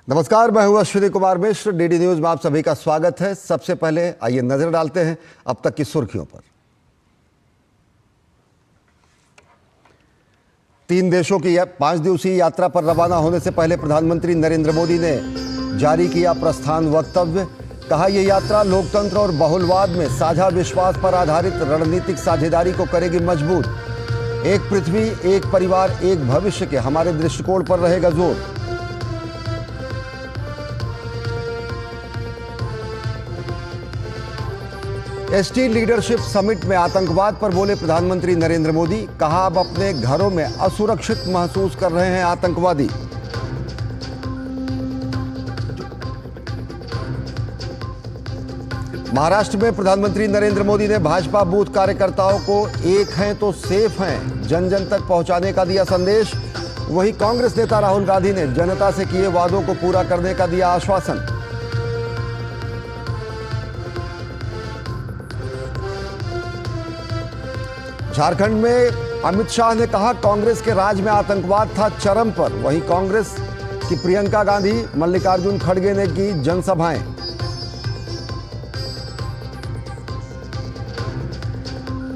नमस्कार, मैं हूं अश्विनी कुमार मिश्र। डीडी न्यूज में आप सभी का स्वागत है। सबसे पहले आइए नजर डालते हैं अब तक की सुर्खियों पर। 3 देशों की 5 दिवसीय यात्रा पर रवाना होने से पहले प्रधानमंत्री नरेंद्र मोदी ने जारी किया प्रस्थान वक्तव्य। कहा, यह यात्रा लोकतंत्र और बहुलवाद में साझा विश्वास पर आधारित रणनीतिक साझेदारी को करेगी मजबूत। एक पृथ्वी, एक परिवार, एक भविष्य के हमारे दृष्टिकोण पर रहेगा जोर। एसटी लीडरशिप समिट में आतंकवाद पर बोले प्रधानमंत्री नरेंद्र मोदी। कहा, अब अपने घरों में असुरक्षित महसूस कर रहे हैं आतंकवादी। महाराष्ट्र में प्रधानमंत्री नरेंद्र मोदी ने भाजपा बूथ कार्यकर्ताओं को एक हैं तो सेफ हैं जन जन तक पहुंचाने का दिया संदेश। वहीं कांग्रेस नेता राहुल गांधी ने जनता से किए वादों को पूरा करने का दिया आश्वासन। झारखंड में अमित शाह ने कहा, कांग्रेस के राज में आतंकवाद था चरम पर। वहीं कांग्रेस की प्रियंका गांधी, मल्लिकार्जुन खड़गे ने की जनसभाएं।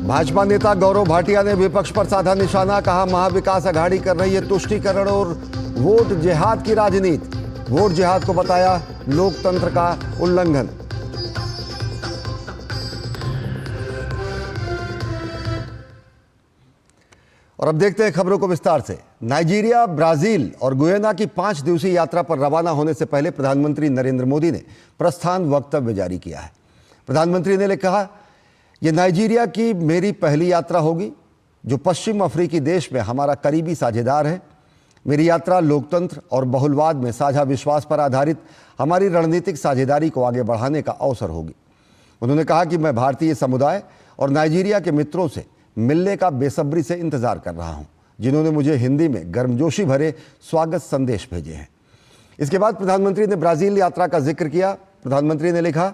भाजपा नेता गौरव भाटिया ने विपक्ष पर साधा निशाना। कहा, महाविकास अघाड़ी कर रही है तुष्टीकरण और वोट जिहाद की राजनीति। वोट जिहाद को बताया लोकतंत्र का उल्लंघन। और अब देखते हैं खबरों को विस्तार से। नाइजीरिया, ब्राजील और गुयाना की 5 दिवसीय यात्रा पर रवाना होने से पहले प्रधानमंत्री नरेंद्र मोदी ने प्रस्थान वक्तव्य जारी किया है। प्रधानमंत्री ने कहा, यह नाइजीरिया की मेरी पहली यात्रा होगी, जो पश्चिम अफ्रीकी देश में हमारा करीबी साझेदार है। मेरी यात्रा लोकतंत्र और बहुलवाद में साझा विश्वास पर आधारित हमारी रणनीतिक साझेदारी को आगे बढ़ाने का अवसर होगी। उन्होंने कहा कि मैं भारतीय समुदाय और नाइजीरिया के मित्रों से मिलने का बेसब्री से इंतजार कर रहा हूं, जिन्होंने मुझे हिंदी में गर्मजोशी भरे स्वागत संदेश भेजे हैं। इसके बाद प्रधानमंत्री ने ब्राजील यात्रा का जिक्र किया। प्रधानमंत्री ने लिखा,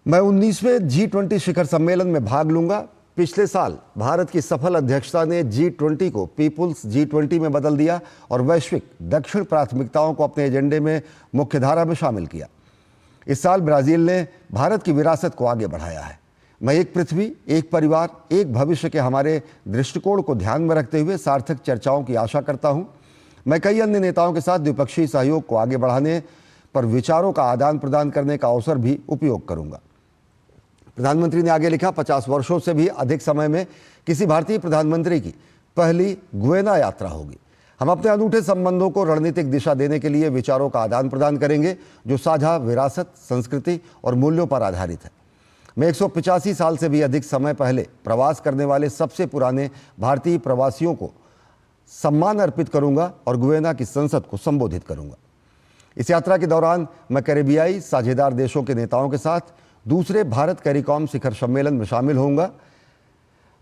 मैं 19वें G20 शिखर सम्मेलन में भाग लूंगा। पिछले साल भारत की सफल अध्यक्षता ने G20 को पीपुल्स G20 में बदल दिया और वैश्विक दक्षिण प्राथमिकताओं को अपने एजेंडे में मुख्यधारा में शामिल किया। इस साल ब्राजील ने भारत की विरासत को आगे बढ़ाया है। मैं एक पृथ्वी, एक परिवार, एक भविष्य के हमारे दृष्टिकोण को ध्यान में रखते हुए सार्थक चर्चाओं की आशा करता हूं। मैं कई अन्य नेताओं के साथ द्विपक्षीय सहयोग को आगे बढ़ाने पर विचारों का आदान प्रदान करने का अवसर भी उपयोग करूंगा। प्रधानमंत्री ने आगे लिखा, 50 वर्षों से भी अधिक समय में किसी भारतीय प्रधानमंत्री की पहली गुयाना यात्रा होगी। हम अपने अनूठे संबंधों को रणनीतिक दिशा देने के लिए विचारों का आदान प्रदान करेंगे, जो साझा विरासत, संस्कृति और मूल्यों पर आधारित है। मैं 185 साल से भी अधिक समय पहले प्रवास करने वाले सबसे पुराने भारतीय प्रवासियों को सम्मान अर्पित करूंगा और गुयाना की संसद को संबोधित करूंगा। इस यात्रा के दौरान मैं कैरेबियाई साझेदार देशों के नेताओं के साथ दूसरे भारत कैरिकॉम शिखर सम्मेलन में शामिल होऊंगा।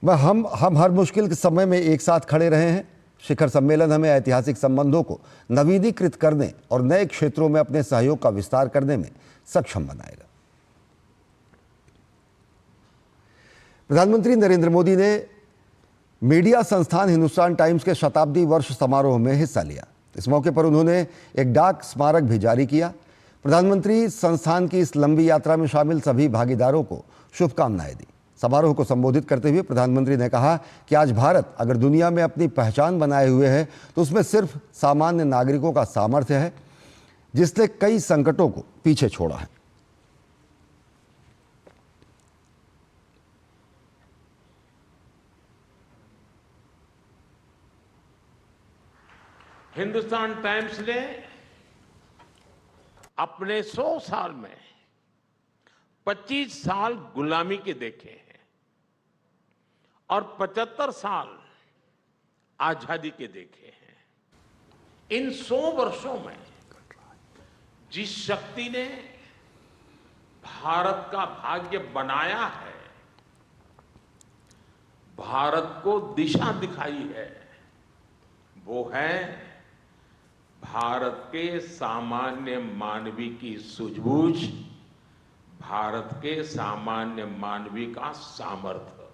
हम हर मुश्किल के समय में एक साथ खड़े रहे हैं। शिखर सम्मेलन हमें ऐतिहासिक संबंधों को नवीनीकृत करने और नए क्षेत्रों में अपने सहयोग का विस्तार करने में सक्षम बनाएगा। प्रधानमंत्री नरेंद्र मोदी ने मीडिया संस्थान हिंदुस्तान टाइम्स के शताब्दी वर्ष समारोह में हिस्सा लिया। इस मौके पर उन्होंने एक डाक स्मारक भी जारी किया। प्रधानमंत्री संस्थान की इस लंबी यात्रा में शामिल सभी भागीदारों को शुभकामनाएं दी। समारोह को संबोधित करते हुए प्रधानमंत्री ने कहा कि आज भारत अगर दुनिया में अपनी पहचान बनाए हुए है तो उसमें सिर्फ सामान्य नागरिकों का सामर्थ्य है, जिसने कई संकटों को पीछे छोड़ा है। हिंदुस्तान टाइम्स ने अपने 100 साल में 25 साल गुलामी के देखे हैं और 75 साल आजादी के देखे हैं। इन 100 वर्षों में जिस शक्ति ने भारत का भाग्य बनाया है, भारत को दिशा दिखाई है, वो है भारत के सामान्य मानवी की सूझबूझ, भारत के सामान्य मानवी का सामर्थ्य।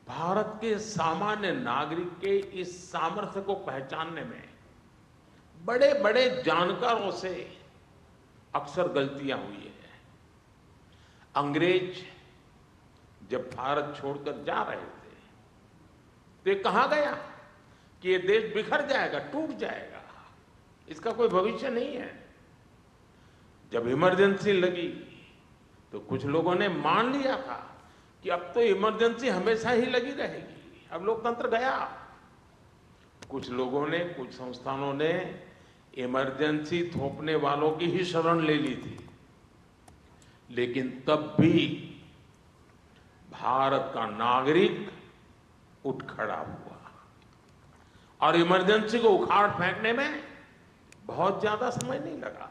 भारत के सामान्य नागरिक के इस सामर्थ्य को पहचानने में बड़े बड़े जानकारों से अक्सर गलतियां हुई है। अंग्रेज जब भारत छोड़कर जा रहे थे तो ये कहा गया कि ये देश बिखर जाएगा, टूट जाएगा, इसका कोई भविष्य नहीं है। जब इमरजेंसी लगी तो कुछ लोगों ने मान लिया था कि अब तो इमरजेंसी हमेशा ही लगी रहेगी, अब लोकतंत्र गया। कुछ लोगों ने, कुछ संस्थानों ने इमरजेंसी थोपने वालों की ही शरण ले ली थी, लेकिन तब भी भारत का नागरिक उठ खड़ा हुआ और इमरजेंसी को उखाड़ फेंकने में बहुत ज्यादा समय नहीं लगा।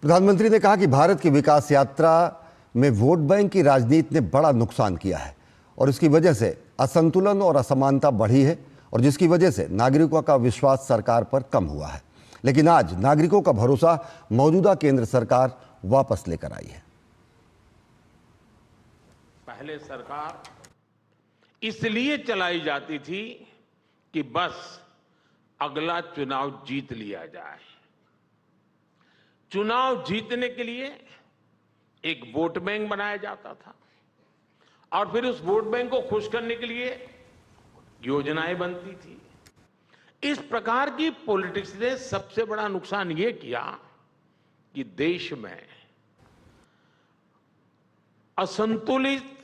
प्रधानमंत्री ने कहा कि भारत की विकास यात्रा में वोट बैंक की राजनीति ने बड़ा नुकसान किया है और इसकी वजह से असंतुलन और असमानता बढ़ी है और जिसकी वजह से नागरिकों का विश्वास सरकार पर कम हुआ है। लेकिन आज नागरिकों का भरोसा मौजूदा केंद्र सरकार वापस लेकर आई है। पहले सरकार इसलिए चलाई जाती थी कि बस अगला चुनाव जीत लिया जाए। चुनाव जीतने के लिए एक वोट बैंक बनाया जाता था और फिर उस वोट बैंक को खुश करने के लिए योजनाएं बनती थी। इस प्रकार की पॉलिटिक्स ने सबसे बड़ा नुकसान यह किया कि देश में असंतुलित,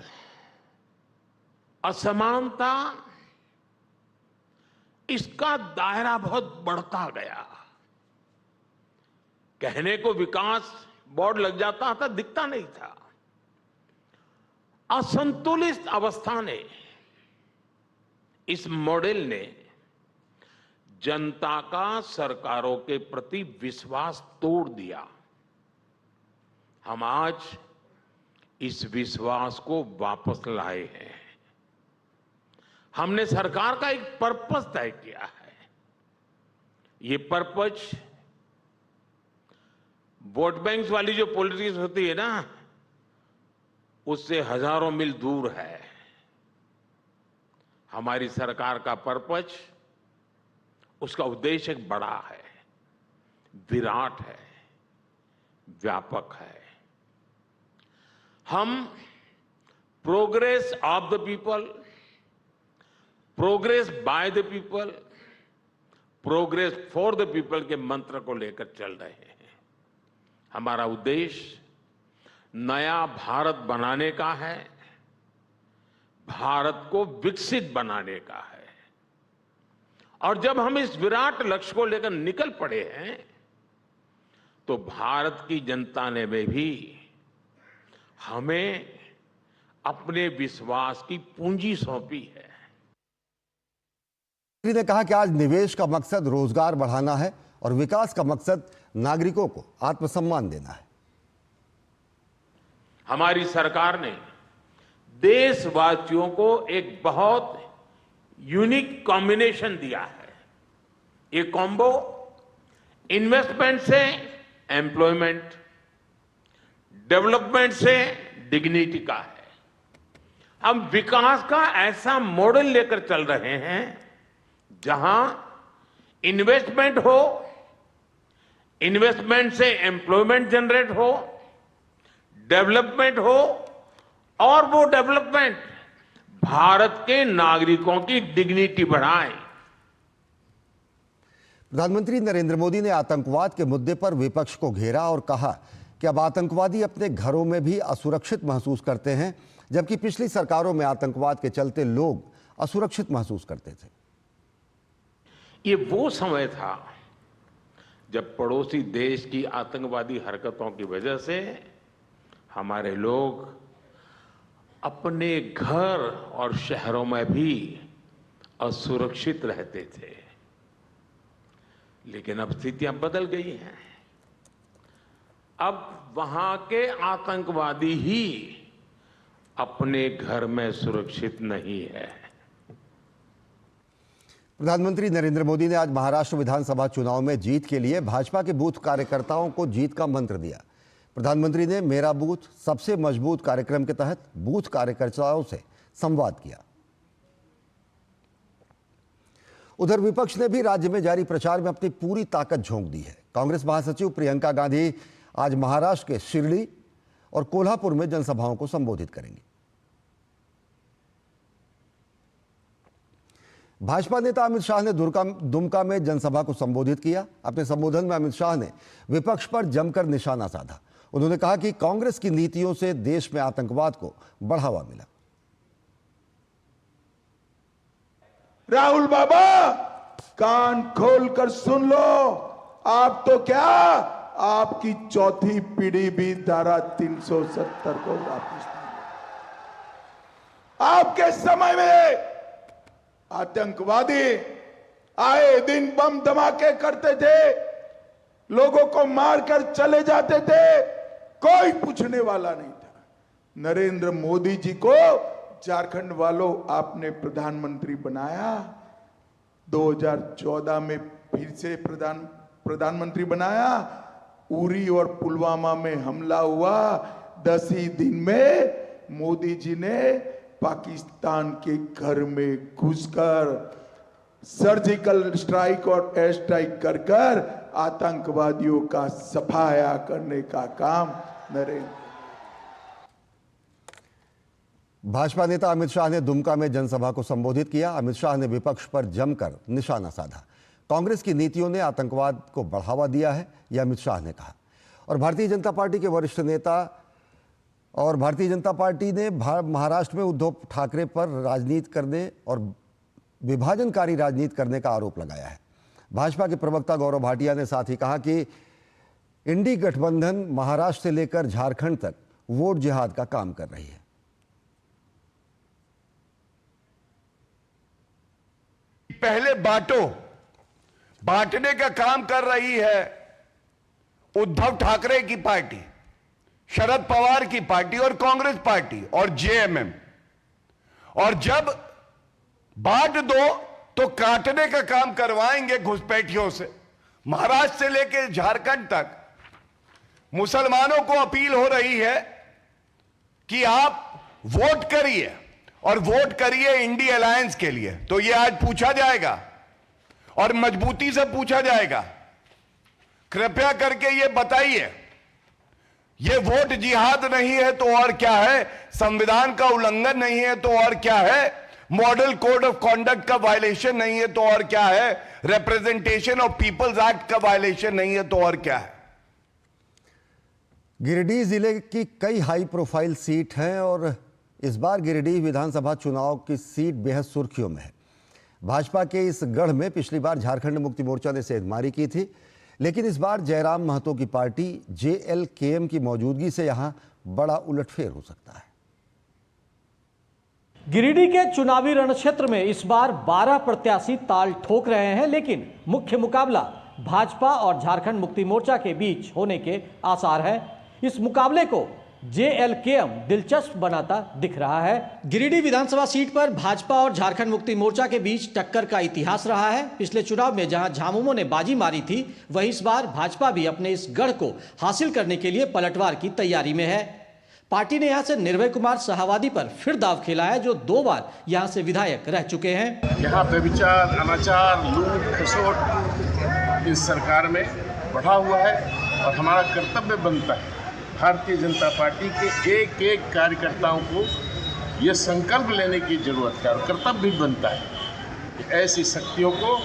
असमानता, इसका दायरा बहुत बढ़ता गया। कहने को विकास बोर्ड लग जाता था, दिखता नहीं था। असंतुलित अवस्था ने, इस मॉडल ने जनता का सरकारों के प्रति विश्वास तोड़ दिया। हम आज इस विश्वास को वापस लाए हैं। हमने सरकार का एक पर्पस तय किया है। ये पर्पस वोट बैंक वाली जो पॉलिटिक्स होती है ना, उससे हजारों मील दूर है। हमारी सरकार का पर्पस, उसका उद्देश्य एक बड़ा है, विराट है, व्यापक है। हम progress of the people, progress by the people, progress for the people के मंत्र को लेकर चल रहे हैं। हमारा उद्देश्य नया भारत बनाने का है, भारत को विकसित बनाने का है। और जब हम इस विराट लक्ष्य को लेकर निकल पड़े हैं तो भारत की जनता ने भी हमें अपने विश्वास की पूंजी सौंपी है। मंत्री ने कहा कि आज निवेश का मकसद रोजगार बढ़ाना है और विकास का मकसद नागरिकों को आत्मसम्मान देना है। हमारी सरकार ने देशवासियों को एक बहुत यूनिक कॉम्बिनेशन दिया है। ये कॉम्बो इन्वेस्टमेंट से एम्प्लॉयमेंट, डेवलपमेंट से डिग्निटी का है। हम विकास का ऐसा मॉडल लेकर चल रहे हैं जहां इन्वेस्टमेंट हो, इन्वेस्टमेंट से एम्प्लॉयमेंट जनरेट हो, डेवलपमेंट हो और वो डेवलपमेंट भारत के नागरिकों की डिग्निटी बढ़ाए। प्रधानमंत्री नरेंद्र मोदी ने आतंकवाद के मुद्दे पर विपक्ष को घेरा और कहा कि अब आतंकवादी अपने घरों में भी असुरक्षित महसूस करते हैं, जबकि पिछली सरकारों में आतंकवाद के चलते लोग असुरक्षित महसूस करते थे। ये वो समय था जब पड़ोसी देश की आतंकवादी हरकतों की वजह से हमारे लोग अपने घर और शहरों में भी असुरक्षित रहते थे। लेकिन अब स्थितियां बदल गई हैं। अब वहां के आतंकवादी ही अपने घर में सुरक्षित नहीं है। प्रधानमंत्री नरेंद्र मोदी ने आज महाराष्ट्र विधानसभा चुनाव में जीत के लिए भाजपा के बूथ कार्यकर्ताओं को जीत का मंत्र दिया। प्रधानमंत्री ने मेरा बूथ सबसे मजबूत कार्यक्रम के तहत बूथ कार्यकर्ताओं से संवाद किया। उधर विपक्ष ने भी राज्य में जारी प्रचार में अपनी पूरी ताकत झोंक दी है। कांग्रेस महासचिव प्रियंका गांधी आज महाराष्ट्र के शिरडी और कोल्हापुर में जनसभाओं को संबोधित करेंगी। भाजपा नेता अमित शाह ने दुमका में जनसभा को संबोधित किया। अपने संबोधन में अमित शाह ने विपक्ष पर जमकर निशाना साधा। उन्होंने कहा कि कांग्रेस की नीतियों से देश में आतंकवाद को बढ़ावा मिला। राहुल बाबा, कान खोलकर सुन लो, आप तो क्या, आपकी चौथी पीढ़ी भी धारा 370 को वापस नहीं। आपके समय में आतंकवादी आए दिन बम धमाके करते थे, लोगों को मारकर चले जाते थे, कोई पूछने वाला नहीं था। नरेंद्र मोदी जी को झारखंड वालों आपने प्रधानमंत्री बनाया, 2014 में फिर से प्रधानमंत्री बनाया। उरी और पुलवामा में हमला हुआ, 10 ही दिन में मोदी जी ने पाकिस्तान के घर में घुसकर सर्जिकल स्ट्राइक और एयर स्ट्राइक कर कर आतंकवादियों का सफाया करने का काम नरेंद्र। भाजपा नेता अमित शाह ने दुमका में जनसभा को संबोधित किया। अमित शाह ने विपक्ष पर जमकर निशाना साधा। कांग्रेस की नीतियों ने आतंकवाद को बढ़ावा दिया है, यह अमित शाह ने कहा। और भारतीय जनता पार्टी के वरिष्ठ नेता और भारतीय जनता पार्टी ने महाराष्ट्र में उद्धव ठाकरे पर राजनीति करने और विभाजनकारी राजनीति करने का आरोप लगाया है। भाजपा के प्रवक्ता गौरव भाटिया ने साथ ही कहा कि इंडी गठबंधन महाराष्ट्र से लेकर झारखंड तक वोट जिहाद का काम कर रही है। पहले बांटो, बांटने का काम कर रही है उद्धव ठाकरे की पार्टी, शरद पवार की पार्टी और कांग्रेस पार्टी और जेएमएम। और जब बांट दो तो काटने का काम करवाएंगे घुसपैठियों से। महाराष्ट्र से लेकर झारखंड तक मुसलमानों को अपील हो रही है कि आप वोट करिए और वोट करिए इंडी अलायंस के लिए। तो यह आज पूछा जाएगा और मजबूती से पूछा जाएगा, कृपया करके ये बताइए, ये वोट जिहाद नहीं है तो और क्या है? संविधान का उल्लंघन नहीं है तो और क्या है? मॉडल कोड ऑफ कॉन्डक्ट का वायलेशन नहीं है तो और क्या है? रिप्रेजेंटेशन ऑफ पीपल्स एक्ट का वायलेशन नहीं है तो और क्या है? गिरिडीह जिले की कई हाई प्रोफाइल सीट हैं और इस बार गिरिडीह विधानसभा चुनाव की सीट बेहद सुर्खियों में है। भाजपा के इस गढ़ में पिछली बार झारखंड मुक्ति मोर्चा ने सेंधमारी की थी, लेकिन इस बार जयराम महतो की पार्टी जेएलकेएम की मौजूदगी से यहां बड़ा उलटफेर हो सकता है। गिरिडीह के चुनावी रणक्षेत्र में इस बार 12 प्रत्याशी ताल ठोक रहे हैं, लेकिन मुख्य मुकाबला भाजपा और झारखंड मुक्ति मोर्चा के बीच होने के आसार है। इस मुकाबले को जेएलकेएम दिलचस्प बनाता दिख रहा है। गिरिडीह विधानसभा सीट पर भाजपा और झारखंड मुक्ति मोर्चा के बीच टक्कर का इतिहास रहा है। पिछले चुनाव में जहां झामुमो ने बाजी मारी थी, वहीं इस बार भाजपा भी अपने इस गढ़ को हासिल करने के लिए पलटवार की तैयारी में है। पार्टी ने यहां से निर्भय कुमार शाहावादी पर फिर दाव खेला है, जो 2 बार यहां से विधायक रह चुके हैं। यहाँ व्यभिचार, अनाचार, लूट खसोट इस सरकार में बढ़ा हुआ है और हमारा कर्तव्य बनता है भारतीय जनता पार्टी के एक एक कार्यकर्ताओं को ये संकल्प लेने की जरूरत है और कर्तव्य भी बनता है कि ऐसी शक्तियों को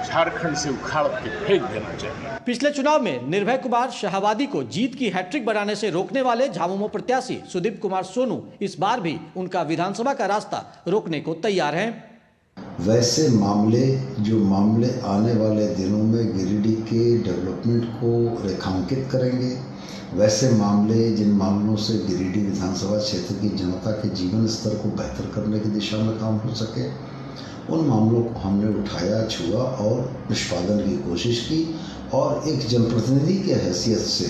झारखंड से उखाड़ के फेंक देना चाहिए। पिछले चुनाव में निर्भय कुमार शाहावादी को जीत की हैट्रिक बनाने से रोकने वाले झामुमो प्रत्याशी सुदीप कुमार सोनू इस बार भी उनका विधानसभा का रास्ता रोकने को तैयार हैं। वैसे मामले आने वाले दिनों में गिरिडीह के डेवलपमेंट को रेखांकित करेंगे, वैसे मामले जिन मामलों से गिरिडीह विधानसभा क्षेत्र की जनता के जीवन स्तर को बेहतर करने की दिशा में काम हो सके, उन मामलों को हमने उठाया, छुआ और निष्पादन की कोशिश की और एक जनप्रतिनिधि के हैसियत से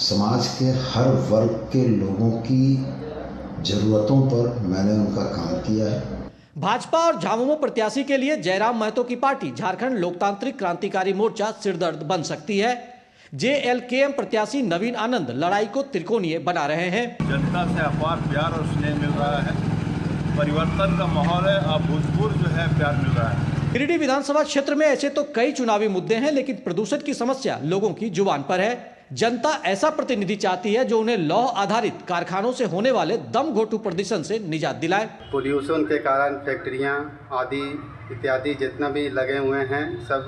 समाज के हर वर्ग के लोगों की ज़रूरतों पर मैंने उनका काम किया है। भाजपा और झामुमो प्रत्याशी के लिए जयराम महतो की पार्टी झारखंड लोकतांत्रिक क्रांतिकारी मोर्चा सिरदर्द बन सकती है। जेएलकेएम प्रत्याशी नवीन आनंद लड़ाई को त्रिकोणीय बना रहे हैं। जनता से अपार प्यार और स्नेह मिल रहा है परिवर्तन का माहौल है, अभूतपूर्व जो है प्यार मिल रहा है। गिरिडीह विधानसभा क्षेत्र में ऐसे तो कई चुनावी मुद्दे हैं, लेकिन प्रदूषण की समस्या लोगों की जुबान पर है। जनता ऐसा प्रतिनिधि चाहती है जो उन्हें लौह आधारित कारखानों से होने वाले दम घोटू प्रदूषण से निजात दिलाए। पोल्यूशन के कारण फैक्ट्रियां आदि इत्यादि जितना भी लगे हुए हैं, सब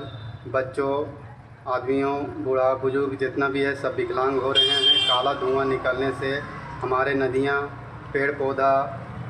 बच्चों, आदमियों, बूढ़ा बुजुर्ग जितना भी है सब विकलांग हो रहे हैं। काला धुआं निकलने से हमारे नदियां, पेड़ पौधा,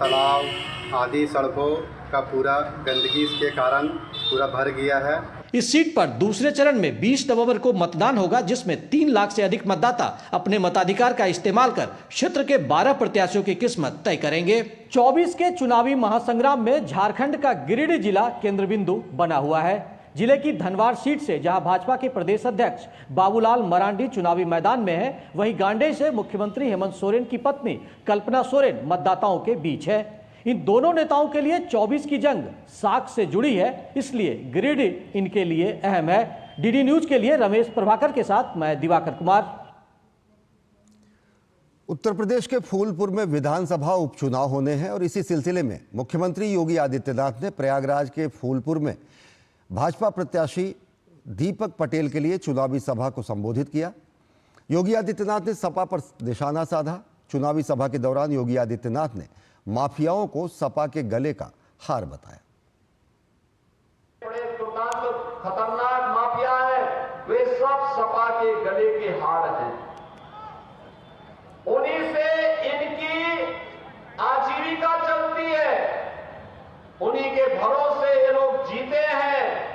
तालाब आदि सड़कों का पूरा गंदगी के कारण पूरा भर गया है। इस सीट पर दूसरे चरण में 20 नवंबर को मतदान होगा, जिसमें 3 लाख से अधिक मतदाता अपने मताधिकार का इस्तेमाल कर क्षेत्र के 12 प्रत्याशियों की किस्मत तय करेंगे। 24 के चुनावी महासंग्राम में झारखंड का गिरिडीह जिला केंद्र बिंदु बना हुआ है। जिले की धनवार सीट से जहां भाजपा के प्रदेश अध्यक्ष बाबूलाल मरांडी चुनावी मैदान में है, वहीं गांडेय से मुख्यमंत्री हेमंत सोरेन की पत्नी कल्पना सोरेन मतदाताओं के बीच है। इन दोनों नेताओं के लिए 24 की जंग साख से जुड़ी है, इसलिए गिरिडीह इनके लिए अहम है। डीडी न्यूज के लिए रमेश प्रभाकर के साथ मैं दिवाकर कुमार। उत्तर प्रदेश के फूलपुर में विधानसभा उपचुनाव होने हैं और इसी सिलसिले में मुख्यमंत्री योगी आदित्यनाथ ने प्रयागराज के फूलपुर में भाजपा प्रत्याशी दीपक पटेल के लिए चुनावी सभा को संबोधित किया। योगी आदित्यनाथ ने सपा पर निशाना साधा। चुनावी सभा के दौरान योगी आदित्यनाथ ने माफियाओं को सपा के गले का हार बताया। बड़े दुर्दांत खतरनाक माफिया है, वे सब सपा के गले के हार हैं। उन्हीं से इनकी आजीविका चलती है, उन्हीं के भरोसे ये लोग जीते हैं।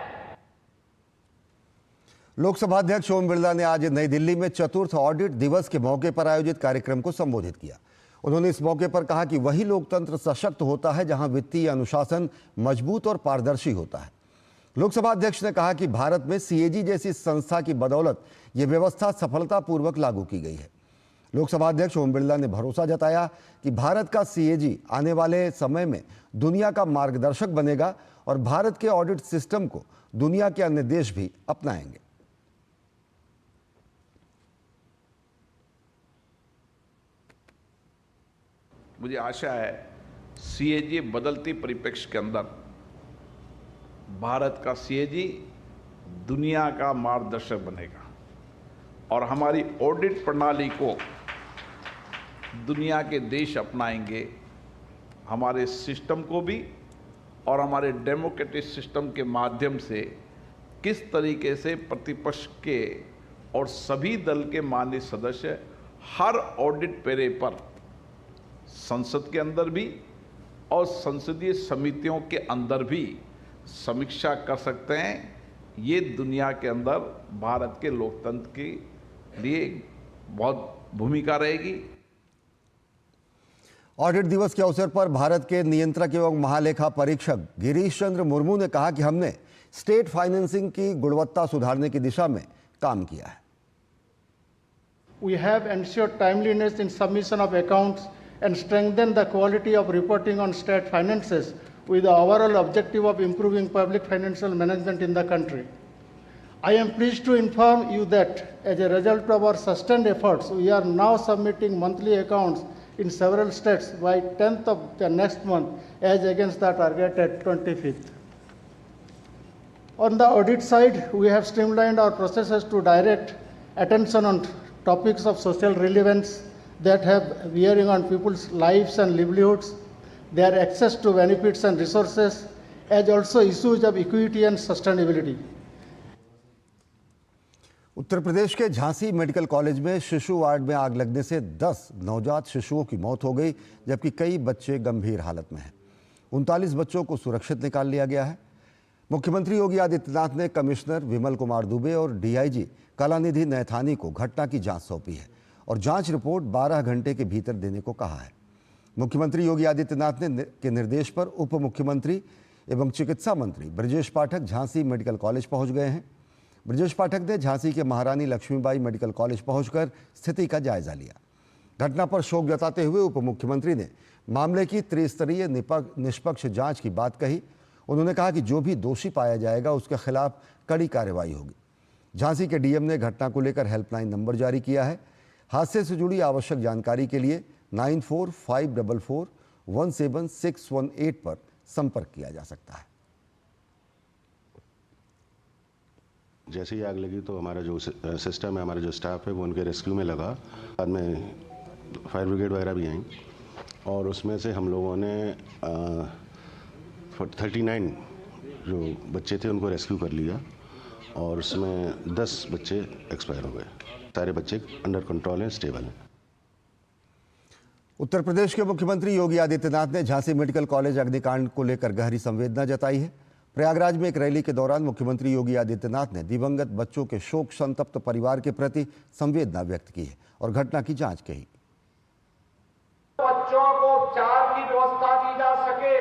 लोकसभा अध्यक्ष ओम बिरला ने आज नई दिल्ली में चतुर्थ ऑडिट दिवस के मौके पर आयोजित कार्यक्रम को संबोधित किया। उन्होंने इस मौके पर कहा कि वही लोकतंत्र सशक्त होता है जहां वित्तीय अनुशासन मजबूत और पारदर्शी होता है। लोकसभा अध्यक्ष ने कहा कि भारत में सीएजी जैसी संस्था की बदौलत ये व्यवस्था सफलतापूर्वक लागू की गई है। लोकसभा अध्यक्ष ओम बिरला ने भरोसा जताया कि भारत का सीएजी आने वाले समय में दुनिया का मार्गदर्शक बनेगा और भारत के ऑडिट सिस्टम को दुनिया के अन्य देश भी अपनाएंगे। मुझे आशा है सीएजी बदलती परिप्रेक्ष्य के अंदर भारत का सीएजी दुनिया का मार्गदर्शक बनेगा और हमारी ऑडिट प्रणाली को दुनिया के देश अपनाएंगे। हमारे सिस्टम को भी और हमारे डेमोक्रेटिक सिस्टम के माध्यम से किस तरीके से प्रतिपक्ष के और सभी दल के माननीय सदस्य हर ऑडिट पैरे पर संसद के अंदर भी और संसदीय समितियों के अंदर भी समीक्षा कर सकते हैं, ये दुनिया के अंदर भारत के लोकतंत्र के लिए बहुत भूमिका रहेगी। ऑडिट दिवस के अवसर पर भारत के नियंत्रक एवं महालेखा परीक्षक गिरीश चंद्र मुर्मू ने कहा कि हमने स्टेट फाइनेंसिंग की गुणवत्ता सुधारने की दिशा में काम किया है। We have ensured timeliness in submission of accounts and strengthened the quality of reporting on state finances with the overall objective of improving public financial management in the country. I am pleased to inform you that as a result of our sustained efforts, we are now submitting monthly accounts in several states by 10th of the next month as against the target at 25th. On the audit side, we have streamlined our processes to direct attention on topics of social relevance that have bearing on people's lives and livelihoods, their access to benefits and resources, as also issues of equity and sustainability. Uttar Pradesh के Jhansi medical college में शिशु ward में आग लगने से 10 नवजात शिशुओं की मौत हो गई, जबकि कई बच्चे गंभीर हालत में हैं। 39 बच्चों को सुरक्षित निकाल लिया गया है। मुख्यमंत्री योगी आदित्यनाथ ने कमिश्नर विमल कुमार दुबे और डीआईजी कलानिधि नैथानी को घटना की जांच सौंपी है और जांच रिपोर्ट 12 घंटे के भीतर देने को कहा है। मुख्यमंत्री योगी आदित्यनाथ के निर्देश पर उप मुख्यमंत्री एवं चिकित्सा मंत्री ब्रजेश पाठक झांसी मेडिकल कॉलेज पहुंच गए हैं। ब्रजेश पाठक ने झांसी के महारानी लक्ष्मीबाई मेडिकल कॉलेज पहुंचकर स्थिति का जायजा लिया। घटना पर शोक जताते हुए उप मुख्यमंत्री ने मामले की त्रिस्तरीय निष्पक्ष जांच की बात कही। उन्होंने कहा कि जो भी दोषी पाया जाएगा उसके खिलाफ कड़ी कार्रवाई होगी। झांसी के डीएम ने घटना को लेकर हेल्पलाइन नंबर जारी किया है। हादसे से जुड़ी आवश्यक जानकारी के लिए 945444 17618 पर संपर्क किया जा सकता है। जैसे ही आग लगी तो हमारा जो सिस्टम है, हमारा जो स्टाफ है वो उनके रेस्क्यू में लगा। बाद में फायर ब्रिगेड वगैरह भी आई और उसमें से हम लोगों ने 39 जो बच्चे थे उनको रेस्क्यू कर लिया और उसमें 10 बच्चे एक्सपायर हो गए। सारे बच्चे अंडर कंट्रोल हैं, स्टेबल हैं। उत्तर प्रदेश के मुख्यमंत्री योगी आदित्यनाथ ने झांसी मेडिकल कॉलेज अग्निकांड को लेकर गहरी संवेदना जताई है। प्रयागराज में एक रैली के दौरान मुख्यमंत्री योगी आदित्यनाथ ने दिवंगत बच्चों के शोक संतप्त परिवार के प्रति संवेदना व्यक्त की है और घटना की जांच की। बच्चों को उपचार की व्यवस्था की जा सके,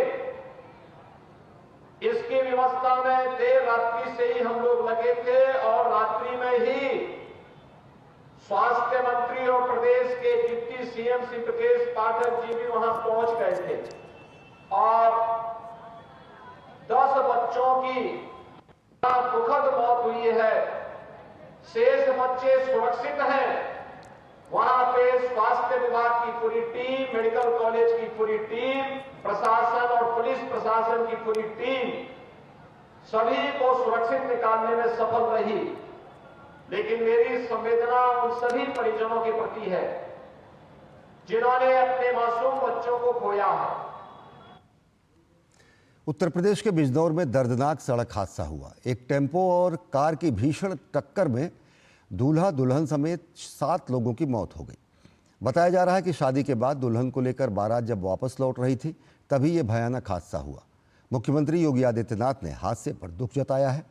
इसकी व्यवस्था में देर रात्रि से ही हम लोग लगे थे और रात्रि में ही स्वास्थ्य मंत्री और प्रदेश के डिप्टी सीएम श्री ब्रजेश पाठक जी भी वहां पहुंच गए थे और 10 बच्चों की दुखद मौत हुई है। शेष बच्चे सुरक्षित हैं। वहां पे स्वास्थ्य विभाग की पूरी टीम, मेडिकल कॉलेज की पूरी टीम, प्रशासन और पुलिस प्रशासन की पूरी टीम सभी को सुरक्षित निकालने में सफल रही। लेकिन मेरी संवेदना उन सभी परिजनों के प्रति है जिन्होंने अपने मासूम बच्चों को खोया है। उत्तर प्रदेश के बिजनौर में दर्दनाक सड़क हादसा हुआ। एक टेम्पो और कार की भीषण टक्कर में दूल्हा दुल्हन समेत 7 लोगों की मौत हो गई। बताया जा रहा है कि शादी के बाद दुल्हन को लेकर बारात जब वापस लौट रही थी तभी यह भयानक हादसा हुआ। मुख्यमंत्री योगी आदित्यनाथ ने हादसे पर दुख जताया है।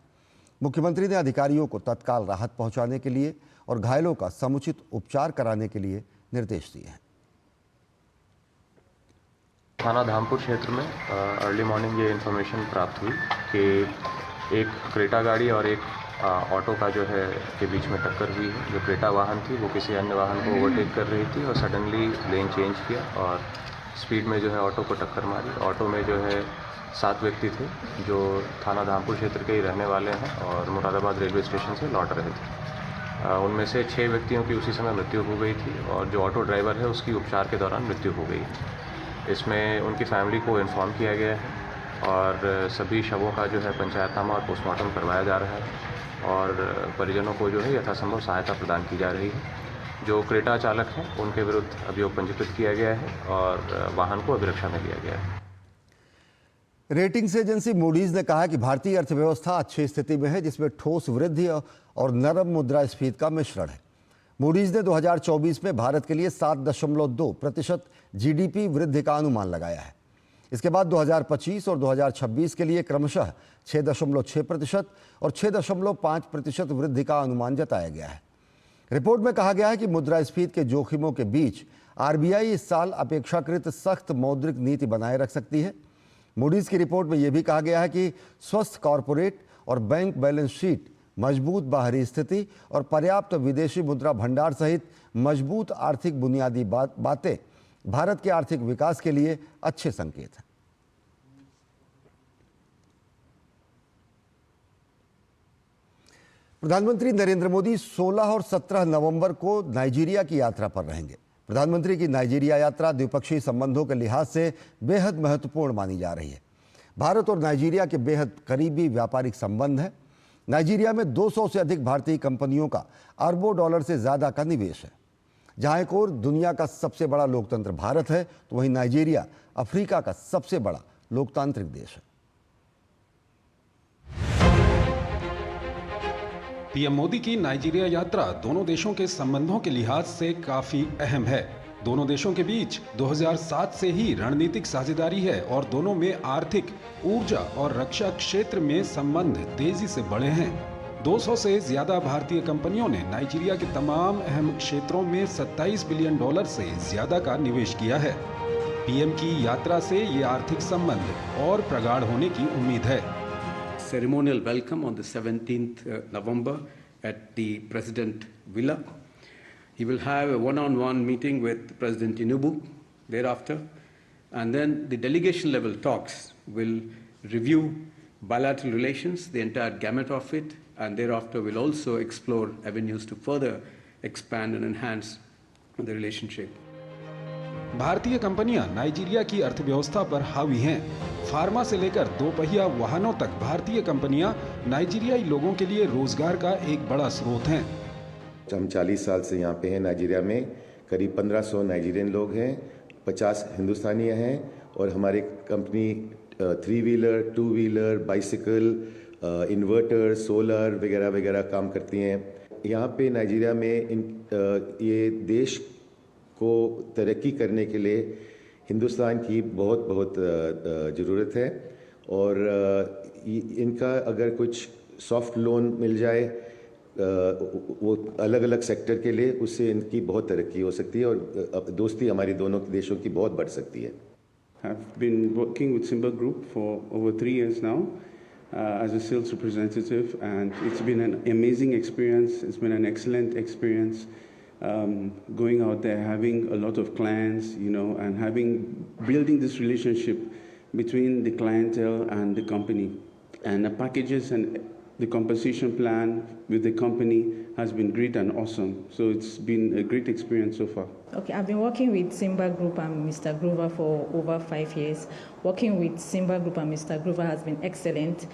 मुख्यमंत्री ने अधिकारियों को तत्काल राहत पहुंचाने के लिए और घायलों का समुचित उपचार कराने के लिए निर्देश दिए हैं। थाना धामपुर क्षेत्र में अर्ली मॉर्निंग ये इन्फॉर्मेशन प्राप्त हुई कि एक क्रेटा गाड़ी और एक ऑटो का जो है के बीच में टक्कर हुई है। जो क्रेटा वाहन थी वो किसी अन्य वाहन को ओवरटेक कर रही थी और सडनली लेन चेंज किया और स्पीड में जो है ऑटो को टक्कर मारी। ऑटो में जो है 7 व्यक्ति थे जो थाना धामपुर क्षेत्र के ही रहने वाले हैं और मुरादाबाद रेलवे स्टेशन से लौट रहे थे। उनमें से 6 व्यक्तियों की उसी समय मृत्यु हो गई थी और जो ऑटो ड्राइवर है उसकी उपचार के दौरान मृत्यु हो गई। इसमें उनकी फैमिली को इन्फॉर्म किया गया है और सभी शवों का जो है पंचायतनामा और पोस्टमार्टम करवाया जा रहा है और परिजनों को जो है यथासंभव सहायता प्रदान की जा रही है। जो क्रेटा चालक हैं उनके विरुद्ध अभियोग पंजीकृत किया गया है और वाहन को अभिरक्षा में लिया गया है। रेटिंग्स एजेंसी मूडीज ने कहा कि भारतीय अर्थव्यवस्था अच्छी स्थिति में है जिसमें ठोस वृद्धि और नरम मुद्रास्फीति का मिश्रण है। मूडीज ने 2024 में भारत के लिए 7.2% जीडीपी वृद्धि का अनुमान लगाया है। इसके बाद 2025 और 2026 के लिए क्रमशः 6.6% और 6.5% वृद्धि का अनुमान जताया गया है। रिपोर्ट में कहा गया है कि मुद्रास्फीति के जोखिमों के बीच आरबीआई इस साल अपेक्षाकृत सख्त मौद्रिक नीति बनाए रख सकती है। मूडीज की रिपोर्ट में यह भी कहा गया है कि स्वस्थ कॉरपोरेट और बैंक बैलेंस शीट, मजबूत बाहरी स्थिति और पर्याप्त विदेशी मुद्रा भंडार सहित मजबूत आर्थिक बुनियादी बातें भारत के आर्थिक विकास के लिए अच्छे संकेत हैं। प्रधानमंत्री नरेंद्र मोदी 16 और 17 नवंबर को नाइजीरिया की यात्रा पर रहेंगे। प्रधानमंत्री की नाइजीरिया यात्रा द्विपक्षीय संबंधों के लिहाज से बेहद महत्वपूर्ण मानी जा रही है। भारत और नाइजीरिया के बेहद करीबी व्यापारिक संबंध हैं। नाइजीरिया में 200 से अधिक भारतीय कंपनियों का अरबों डॉलर से ज़्यादा का निवेश है। जहां एक और दुनिया का सबसे बड़ा लोकतंत्र भारत है तो वहीं नाइजीरिया अफ्रीका का सबसे बड़ा लोकतांत्रिक देश है। पीएम मोदी की नाइजीरिया यात्रा दोनों देशों के संबंधों के लिहाज से काफी अहम है। दोनों देशों के बीच 2007 से ही रणनीतिक साझेदारी है और दोनों में आर्थिक, ऊर्जा और रक्षा क्षेत्र में संबंध तेजी से बढ़े हैं। 200 से ज्यादा भारतीय कंपनियों ने नाइजीरिया के तमाम अहम क्षेत्रों में $27 बिलियन से ज्यादा का निवेश किया है। पीएम की यात्रा से ये आर्थिक संबंध और प्रगाढ़ होने की उम्मीद है। Ceremonial welcome on the 17th November at the President Villa. He will have a one-on-one meeting with President Tinubu thereafter, and then the delegation level talks will review bilateral relations, the entire gamut of it, and thereafter will also explore avenues to further expand and enhance the relationship. भारतीय कंपनियां Nigeria की अर्थव्यवस्था पर हावी हैं। Pharma से लेकर दोपहिया वाहनों तक भारतीय कंपनियां नाइजीरियाई लोगों के लिए रोजगार का एक बड़ा स्रोत हैं। हम 40 साल से यहाँ पे हैं नाइजीरिया में। करीब 1500 नाइजीरियन लोग हैं, 50 हिंदुस्तानी हैं और हमारी company 3 wheeler, 2 wheeler, bicycle, inverter, solar वगैरह वगैरह काम करती हैं। यहाँ पे नाइजीरिया में ये देश को तरक्की करने के लिए हिंदुस्तान की बहुत बहुत ज़रूरत है और इनका अगर कुछ सॉफ्ट लोन मिल जाए वो अलग अलग सेक्टर के लिए, उससे इनकी बहुत तरक्की हो सकती है और दोस्ती हमारी दोनों देशों की बहुत बढ़ सकती है। I've been working with Simba Group for over 3 years now as a sales representative, and it's been an amazing experience. It's been an excellent experience going out there, having a lot of clients, and building this relationship between the clientele and the company. And the packages and the compensation plan with the company has been great and awesome. So it's been a great experience so far. Okay, I've been working with Simba Group and Mr. Grover for over 5 years. Working with Simba Group and Mr. Grover has been excellent.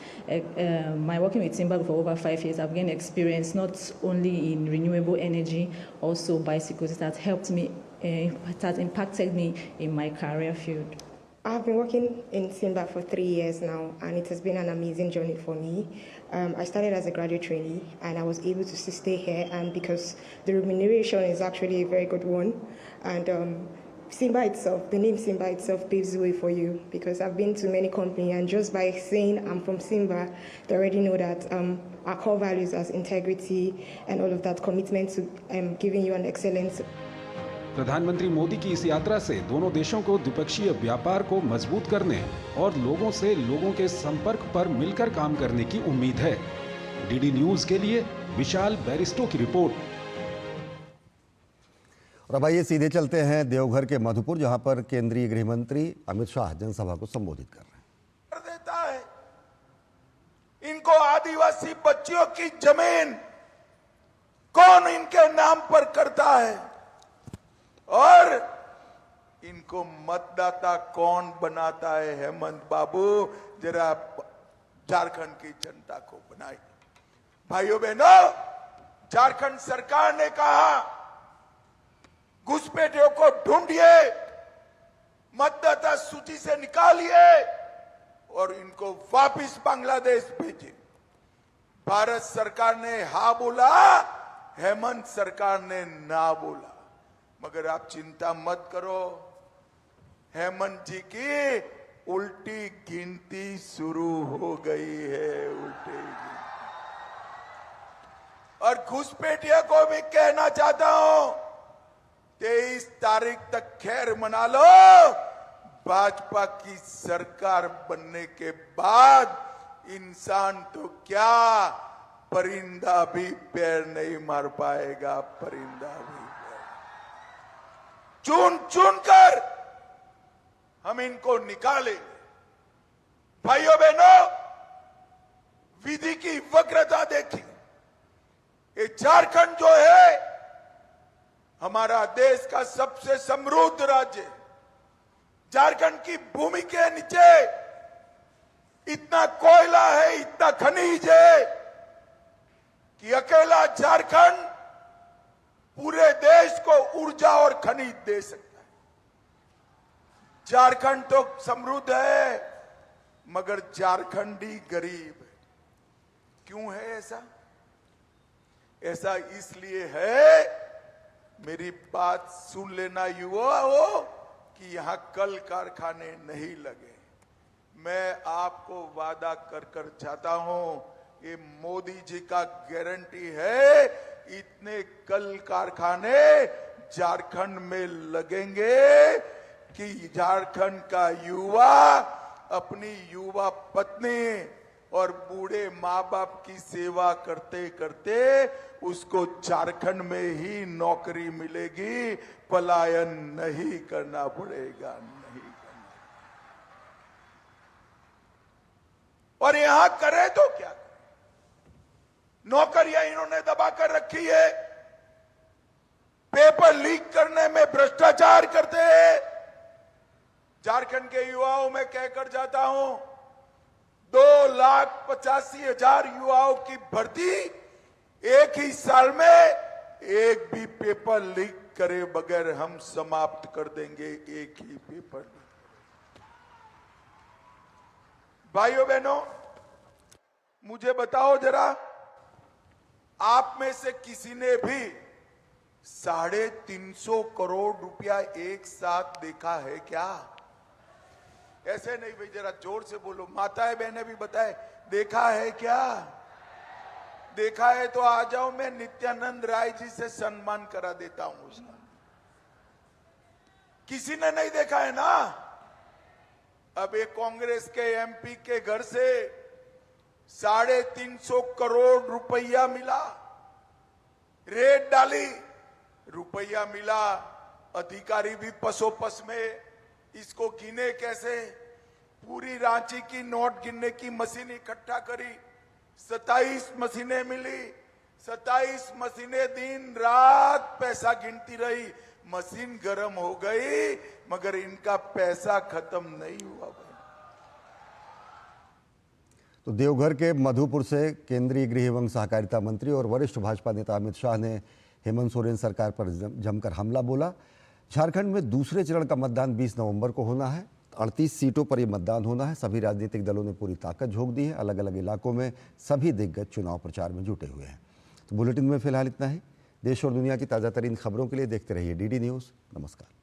My working with Simba Group for over 5 years, I've gained experience not only in renewable energy, also bicycles. It has helped me, it has impacted me in my career field. I've been working in Simba for 3 years now, and it has been an amazing journey for me. I started as a graduate trainee, and I was able to stay here, and because the remuneration is actually a very good one, and Simba itself, the name Simba itself paves the way for you, because I've been to many companies, and just by saying I'm from Simba, they already know that our core values as integrity and all of that, commitment to giving you an excellence. प्रधानमंत्री मोदी की इस यात्रा से दोनों देशों को द्विपक्षीय व्यापार को मजबूत करने और लोगों से लोगों के संपर्क पर मिलकर काम करने की उम्मीद है। डीडी न्यूज के लिए विशाल बैरिस्टो की रिपोर्ट। और अब आइए सीधे चलते हैं देवघर के मधुपुर, जहां पर केंद्रीय गृह मंत्री अमित शाह जनसभा को संबोधित कर रहे हैं। देता है इनको आदिवासी बच्चियों की जमीन कौन इनके नाम पर करता है और इनको मतदाता कौन बनाता है? हेमंत बाबू, जरा झारखंड की जनता को बनाई। भाइयों बहनों, झारखंड सरकार ने कहा घुसपैठियों को ढूंढिए, मतदाता सूची से निकालिए और इनको वापस बांग्लादेश भेजिए। भारत सरकार ने हाँ बोला, हेमंत सरकार ने ना बोला। मगर आप चिंता मत करो, हेमंत जी की उल्टी गिनती शुरू हो गई है। उल्टी गिनती। और घुसपैठियों को भी कहना चाहता हूं, 23 तारीख तक खैर मना लो। भाजपा की सरकार बनने के बाद इंसान तो क्या, परिंदा भी पैर नहीं मार पाएगा। परिंदा भी चुन चुन कर हम इनको निकालेंगे। भाइयों बहनों, विधि की वक्रता देखिए। ये झारखंड जो है हमारा देश का सबसे समृद्ध राज्य है। झारखंड की भूमि के नीचे इतना कोयला है, इतना खनिज है कि अकेला झारखंड पूरे देश को ऊर्जा और खनिज दे सकता है। झारखंड तो समृद्ध है मगर झारखंडी गरीब है। क्यों है ऐसा? ऐसा इसलिए है, मेरी बात सुन लेना युवा हो, कि यहां कल कारखाने नहीं लगे। मैं आपको वादा कर कर चाहता हूं, ये मोदी जी का गारंटी है, इतने कल कारखाने झारखंड में लगेंगे कि झारखंड का युवा अपनी युवा पत्नी और बूढ़े माँ बाप की सेवा करते करते उसको झारखंड में ही नौकरी मिलेगी। पलायन नहीं करना पड़ेगा, नहीं करना। और यहां करे तो क्या? नौकरियां इन्होंने दबा कर रखी है। पेपर लीक करने में भ्रष्टाचार करते हैं। झारखंड के युवाओं में कहकर जाता हूं, 2,85,000 युवाओं की भर्ती एक ही साल में एक भी पेपर लीक करे बगैर हम समाप्त कर देंगे। एक ही पेपर लीक। भाइयों बहनों, मुझे बताओ जरा, आप में से किसी ने भी 350 करोड़ रुपया एक साथ देखा है क्या? ऐसे नहीं भाई, जरा जोर से बोलो। माताएं बहनें भी बताए, देखा है क्या? देखा है तो आ जाओ, मैं नित्यानंद राय जी से सम्मान करा देता हूं उसका। किसी ने नहीं देखा है ना? अब एक कांग्रेस के एमपी के घर से 350 करोड़ रुपया मिला, रेड डाली, रुपया मिला, अधिकारी भी पसोपस में। इसको गिने कैसे? पूरी रांची की नोट गिनने की मशीन इकट्ठा करी, 27 मशीनें मिली। 27 मशीनें दिन रात पैसा गिनती रही। मशीन गर्म हो गई मगर इनका पैसा खत्म नहीं हुआ। तो देवघर के मधुपुर से केंद्रीय गृह एवं सहकारिता मंत्री और वरिष्ठ भाजपा नेता अमित शाह ने हेमंत सोरेन सरकार पर जमकर हमला बोला। झारखंड में दूसरे चरण का मतदान 20 नवंबर को होना है। 38 सीटों पर यह मतदान होना है। सभी राजनीतिक दलों ने पूरी ताकत झोंक दी है। अलग अलग इलाकों में सभी दिग्गज चुनाव प्रचार में जुटे हुए हैं। तो बुलेटिन में फिलहाल इतना ही। देश और दुनिया की ताज़ा तरीन खबरों के लिए देखते रहिए DD न्यूज़। नमस्कार।